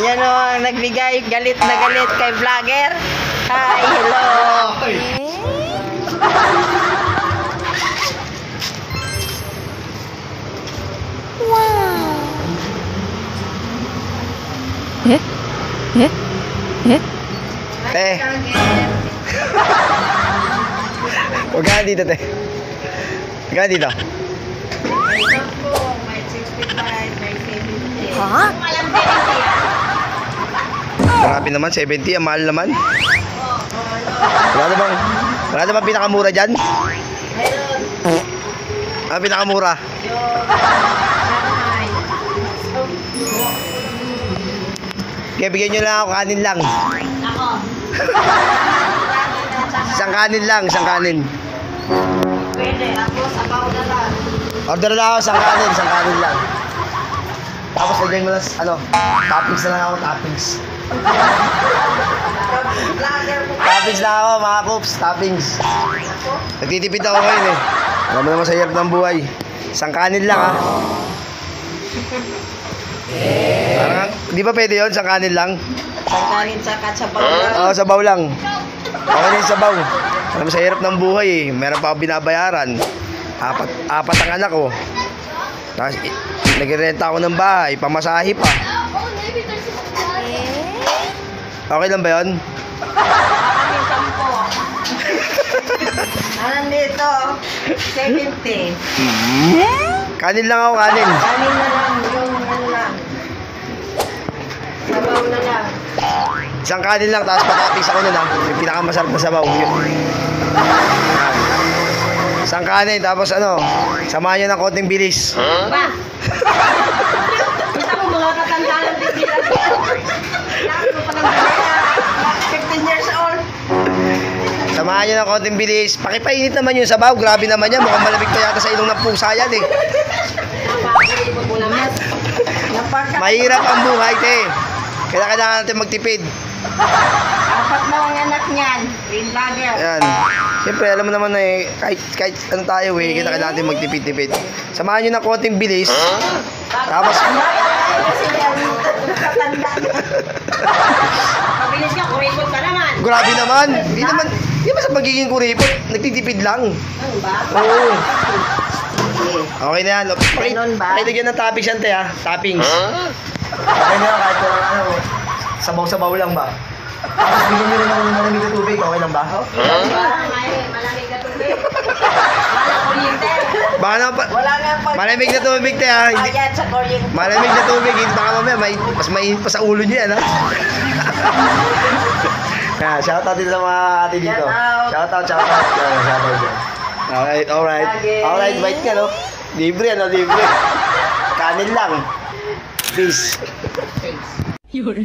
Ayan o, nagbigay galit na galit kay vlogger. Hi, hello. Wow. Huwag ka dito, te. Huwag ka dito. May 65, may 70. Ha? Marami naman, 70. Ang mahal naman. Wala na bang pinakamura dyan? Ang pinakamura? Kaya bigyan nyo lang ako, kanin lang. Ako. Isang kanin lang, isang kanin. Pwede, ako sabaw na lang. Order na ako, isang kanin lang. Tapos lagyan mo lang, toppings na lang ako, toppings. Toppings na ako, mga coops, toppings. Nagtitipid ako ngayon eh. Alam mo naman sa hirap ng buhay. Isang kanin lang ha. Parang, di ba pwede yun? Isang kanin lang? Sangkanin saka sabaw lang. Oo, sabaw lang. Okay na yung sabaw. Alam mo sa hirap ng buhay eh. Meron pa ako binabayaran. Apat ang anak ko. Tapos, nagre-renta ako ng bahay. Pamasahe pa. Okay lang ba yun? Kami 10. Alam dito, 70. Kanin lang ako, kanin. Kanin na lang, yung ano lang. Sabaw na lang. Isang kanin lang, tapos patapis ako nun ha. Yung pinakamasarap na sabaw. Isang kanin, tapos samahan nyo ng konting bilis. Ba? Kita mo mga katandalan din nila. Lahat mo pa ng 15 years old. Samahan nyo ng konting bilis. Pakipainit naman yung sabaw. Grabe naman yan. Mukhang malamig pa yata sa ilong ng pusa yan eh. Napakalimot mo naman. Mahirap ang buhay, te. Kailangan natin magtipid. Apat na ang anak niyan. Green vlogger. Ayan. Siyempre, alam mo naman na eh, kahit ano tayo eh, kailangan natin magtipid-tipid. Samahan nyo ng konting bilis. Tapos, Kasi yan, katanda. Pabilis ka, kuripot ka naman. grabe naman. Hindi naman sa magiging kuripot. Nagtitipid lang. Ano ba? Oo. Okay na yan. Ganun ba? Pakilagyan ng toppings yan, te ha. Toppings. Okay na yan, kahit sabaw-sabaw lang ba? Tapos bigyan nyo rin ng malamig na tubig. Okay lang ba? Malamig na tubig. Wala kuryente. Baka naman pa... Wala nga pag... Malamig na tubig, te ha. Hindi, Ayan sa kuryente. malamig na tubig. Baka mamaya mas mainit pa sa ulo nyo yan, ha? Shoutout din sa mga ate dito. Shoutout. Shoutout dyan. Alright. Alright, bait ka, no? Libre, libre. Kanin lang. Peace. Yun.